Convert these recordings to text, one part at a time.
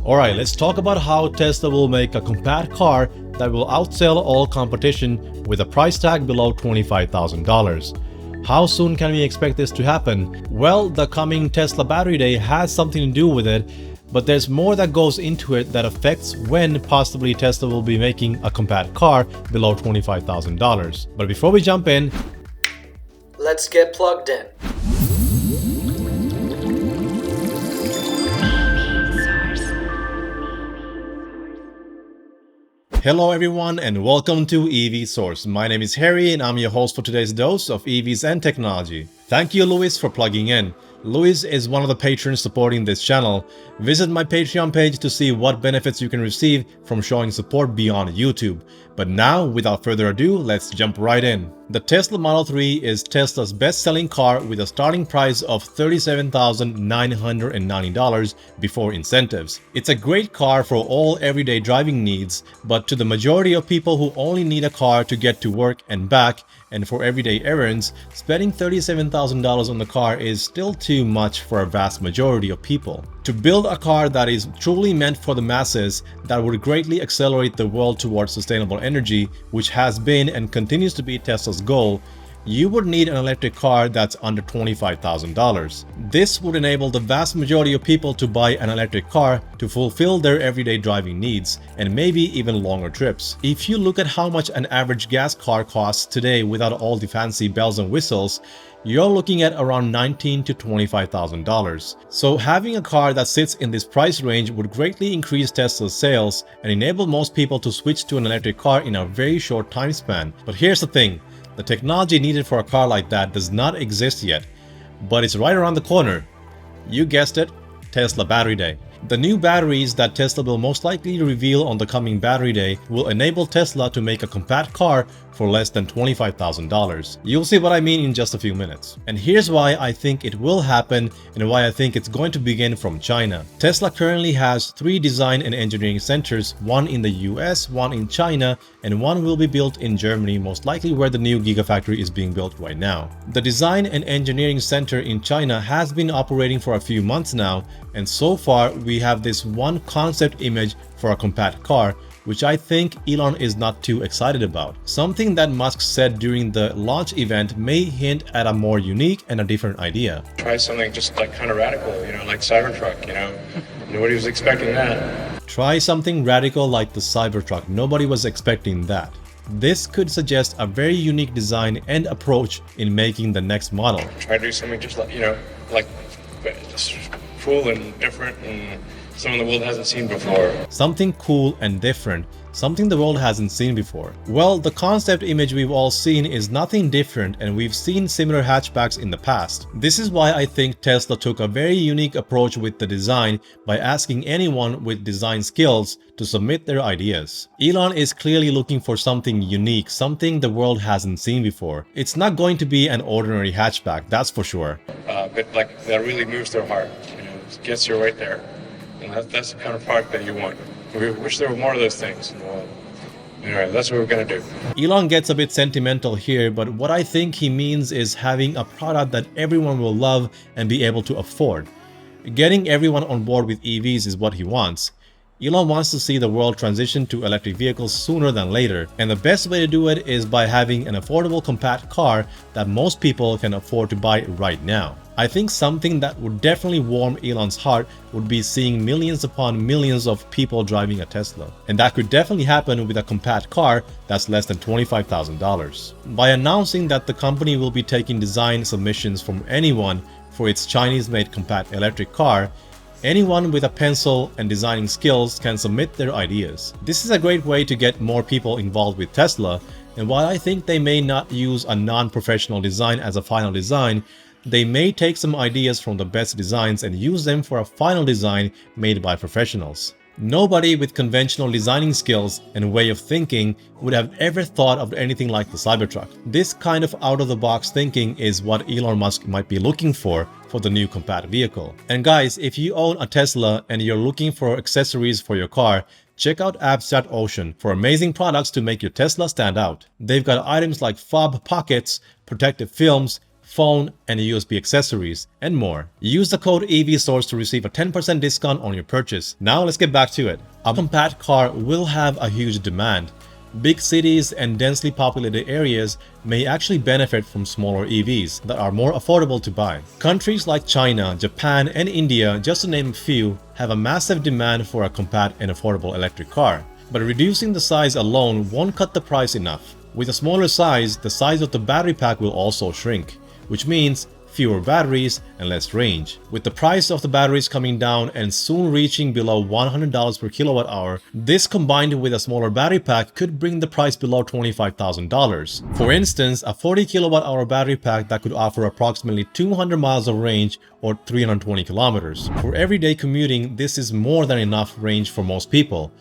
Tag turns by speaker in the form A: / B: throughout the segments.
A: Alright, let's talk about how Tesla will make a compact car that will outsell all competition with a price tag below $25,000. How soon can we expect this to happen? Well, the coming Tesla Battery Day has something to do with it, but there's more that goes into it that affects when possibly Tesla will be making a compact car below $25,000. But before we jump in,
B: let's get plugged in.
A: hello everyone and welcome to EV Source. My name is Harry and I'm your host for today's dose of EVs and technology. Thank you, Luis, for plugging in. Luis is one of the patrons supporting this channel. Visit my Patreon page to see what benefits you can receive from showing support beyond YouTube. But now, without further ado, let's jump right in. The Tesla Model 3 is Tesla's best-selling car with a starting price of $37,990 before incentives. It's a great car for all everyday driving needs, but to the majority of people who only need a car to get to work and back, and for everyday errands, spending $37,000 on the car is still too much for a vast majority of people. To build a car that is truly meant for the masses, that would greatly accelerate the world towards sustainable energy, which has been and continues to be Tesla's goal, you would need an electric car that's under $25,000. This would enable the vast majority of people to buy an electric car to fulfill their everyday driving needs and maybe even longer trips. If you look at how much an average gas car costs today without all the fancy bells and whistles, you're looking at around $19,000 to $25,000. So having a car that sits in this price range would greatly increase Tesla's sales and enable most people to switch to an electric car in a very short time span. But here's the thing. The technology needed for a car like that does not exist yet, but it's right around the corner. You guessed it, Tesla Battery Day. The new batteries that Tesla will most likely reveal on the coming Battery Day will enable Tesla to make a compact car for less than $25,000. You'll see what I mean in just a few minutes. And here's why I think it will happen and why I think it's going to begin from China. Tesla currently has 3 design and engineering centers, one in the US, one in China, and one will be built in Germany, most likely where the new Gigafactory is being built right now. The design and engineering center in China has been operating for a few months now, and so far we have this one concept image for a compact car, which I think Elon is not too excited about. Something that Musk said during the launch event may hint at a more unique and a different idea.
C: Try something just like kind of radical, like Cybertruck, Nobody was expecting that.
A: Try something radical like the Cybertruck. Nobody was expecting that. This could suggest a very unique design and approach in making the next model.
C: Try to do something just like, just cool and different and something the world hasn't seen before.
A: Something cool and different. Something the world hasn't seen before. Well, the concept image we've all seen is nothing different, and we've seen similar hatchbacks in the past. This is why I think Tesla took a very unique approach with the design by asking anyone with design skills to submit their ideas. Elon is clearly looking for something unique, something the world hasn't seen before. It's not going to be an ordinary hatchback, that's for sure.
C: But that really moves their heart, gets you right there. And that's the kind of product that you want. We wish there were more of those things in the world. Anyway, that's what we're going to do.
A: Elon gets a bit sentimental here, but what I think he means is having a product that everyone will love and be able to afford. Getting everyone on board with EVs is what he wants. Elon wants to see the world transition to electric vehicles sooner than later, and the best way to do it is by having an affordable compact car that most people can afford to buy right now. I think something that would definitely warm Elon's heart would be seeing millions upon millions of people driving a Tesla. And that could definitely happen with a compact car that's less than $25,000. By announcing that the company will be taking design submissions from anyone for its Chinese-made compact electric car, anyone with a pencil and designing skills can submit their ideas. This is a great way to get more people involved with Tesla, and while I think they may not use a non-professional design as a final design, they may take some ideas from the best designs and use them for a final design made by professionals. Nobody with conventional designing skills and way of thinking would have ever thought of anything like the Cybertruck. This kind of out-of-the-box thinking is what Elon Musk might be looking for the new compact vehicle. And guys, if you own a Tesla and you're looking for accessories for your car, check out Abstract Ocean for amazing products to make your Tesla stand out. They've got items like fob pockets, protective films, phone, and USB accessories, and more. Use the code EVSource to receive a 10% discount on your purchase. Now let's get back to it. A compact car will have a huge demand. Big cities and densely populated areas may actually benefit from smaller EVs that are more affordable to buy. Countries like China, Japan, and India, just to name a few, have a massive demand for a compact and affordable electric car. But reducing the size alone won't cut the price enough. With a smaller size, the size of the battery pack will also shrink, which means fewer batteries and less range. With the price of the batteries coming down and soon reaching below $100 per kilowatt hour, this combined with a smaller battery pack could bring the price below $25,000. For instance, a 40 kilowatt hour battery pack that could offer approximately 200 miles of range or 320 kilometers. For everyday commuting, this is more than enough range for most people.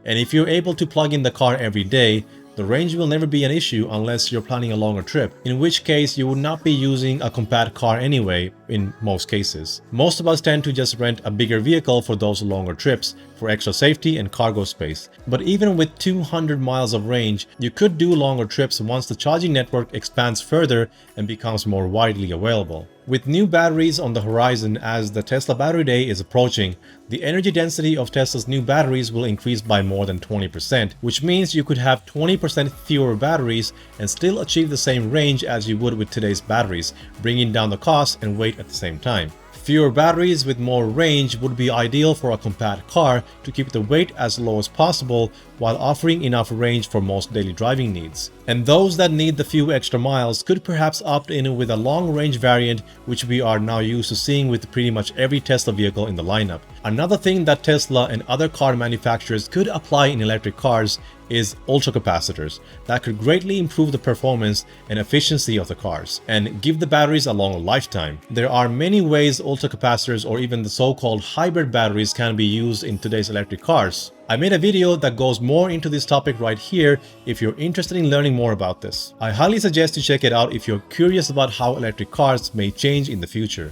A: And if you're able to plug in the car every day, the range will never be an issue unless you're planning a longer trip, in which case you would not be using a compact car anyway in most cases. Most of us tend to just rent a bigger vehicle for those longer trips for extra safety and cargo space. But even with 200 miles of range, you could do longer trips once the charging network expands further and becomes more widely available. With new batteries on the horizon as the Tesla Battery Day is approaching, the energy density of Tesla's new batteries will increase by more than 20%, which means you could have 20% fewer batteries and still achieve the same range as you would with today's batteries, bringing down the cost and weight at the same time. Fewer batteries with more range would be ideal for a compact car to keep the weight as low as possible while offering enough range for most daily driving needs. And those that need the few extra miles could perhaps opt in with a long-range variant, which we are now used to seeing with pretty much every Tesla vehicle in the lineup. Another thing that Tesla and other car manufacturers could apply in electric cars is ultracapacitors that could greatly improve the performance and efficiency of the cars and give the batteries a longer lifetime. There are many ways ultracapacitors or even the so-called hybrid batteries can be used in today's electric cars. I made a video that goes more into this topic right here if you're interested in learning more about this. I highly suggest you check it out if you're curious about how electric cars may change in the future.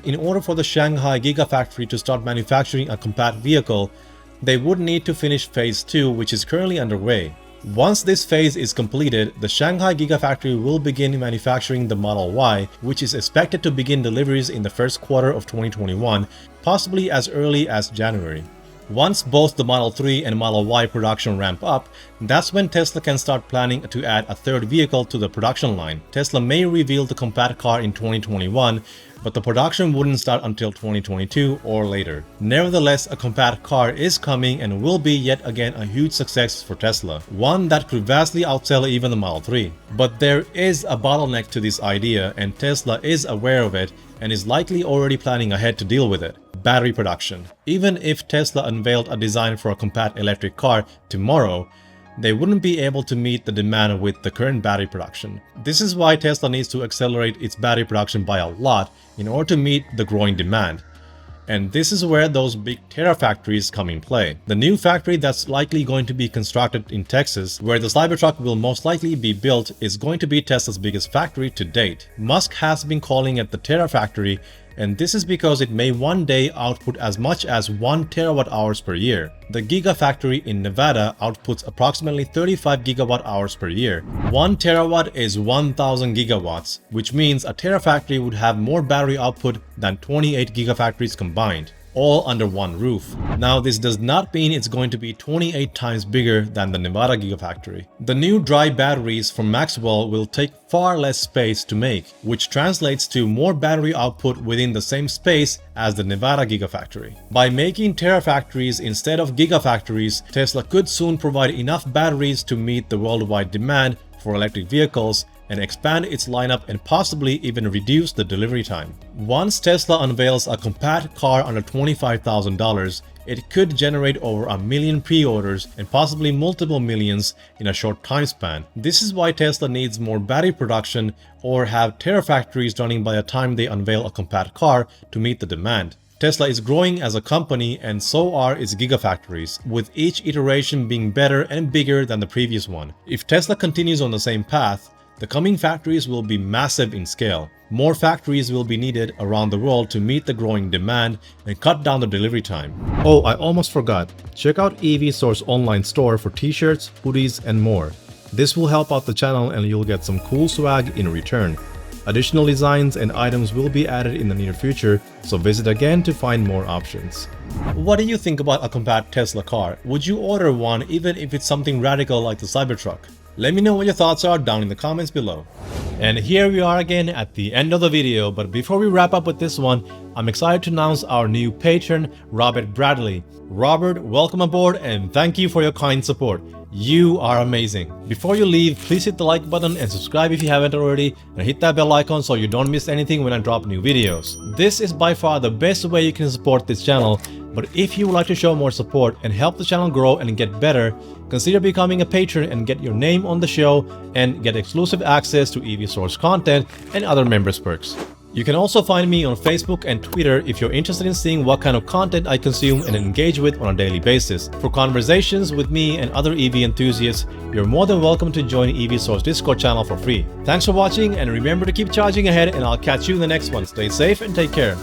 A: In order for the Shanghai Gigafactory to start manufacturing a compact vehicle, they would need to finish phase 2, which is currently underway. Once this phase is completed, the Shanghai Gigafactory will begin manufacturing the Model Y, which is expected to begin deliveries in the first quarter of 2021, possibly as early as January. Once both the Model 3 and Model Y production ramp up, that's when Tesla can start planning to add a third vehicle to the production line. Tesla may reveal the compact car in 2021, but the production wouldn't start until 2022 or later. Nevertheless, a compact car is coming and will be yet again a huge success for Tesla, one that could vastly outsell even the Model 3. But there is a bottleneck to this idea, and Tesla is aware of it and is likely already planning ahead to deal with it: battery production. Even if Tesla unveiled a design for a compact electric car tomorrow, they wouldn't be able to meet the demand with the current battery production. This is why Tesla needs to accelerate its battery production by a lot in order to meet the growing demand. And this is where those big Terafactories come in play. The new factory that's likely going to be constructed in Texas, where the Cybertruck will most likely be built, is going to be Tesla's biggest factory to date. Musk has been calling it the Terafactory, and this is because it may one day output as much as 1 terawatt hours per year. The Gigafactory in Nevada outputs approximately 35 gigawatt hours per year. 1 terawatt is 1000 gigawatts, which means a Terafactory would have more battery output than 28 Gigafactories combined, all under one roof. Now, this does not mean it's going to be 28 times bigger than the Nevada Gigafactory. The new dry batteries from Maxwell will take far less space to make, which translates to more battery output within the same space as the Nevada Gigafactory. By making Terafactories instead of Gigafactories, Tesla could soon provide enough batteries to meet the worldwide demand for electric vehicles and expand its lineup and possibly even reduce the delivery time. Once Tesla unveils a compact car under $25,000, it could generate over 1 million pre-orders and possibly multiple millions in a short time span. This is why Tesla needs more battery production or have Terafactories running by the time they unveil a compact car to meet the demand. Tesla is growing as a company, and so are its Gigafactories, with each iteration being better and bigger than the previous one. If Tesla continues on the same path, the coming factories will be massive in scale. More factories will be needed around the world to meet the growing demand and cut down the delivery time. Oh, I almost forgot. Check out EVSource online store for t-shirts, hoodies, and more. This will help out the channel and you'll get some cool swag in return. Additional designs and items will be added in the near future, so visit again to find more options. What do you think about a compact Tesla car? Would you order one even if it's something radical like the Cybertruck? Let me know what your thoughts are down in the comments below. And here we are again at the end of the video, but before we wrap up with this one, I'm excited to announce our new patron, Robert Bradley. Robert, welcome aboard and thank you for your kind support. You are amazing. Before you leave, please hit the like button and subscribe if you haven't already, and hit that bell icon so you don't miss anything when I drop new videos. This is by far the best way you can support this channel, but if you would like to show more support and help the channel grow and get better, consider becoming a patron and get your name on the show and get exclusive access to EV Source content and other members perks. You can also find me on Facebook and Twitter if you're interested in seeing what kind of content I consume and engage with on a daily basis. For conversations with me and other EV enthusiasts, you're more than welcome to join EV Source Discord channel for free. Thanks for watching and remember to keep charging ahead, and I'll catch you in the next one. Stay safe and take care.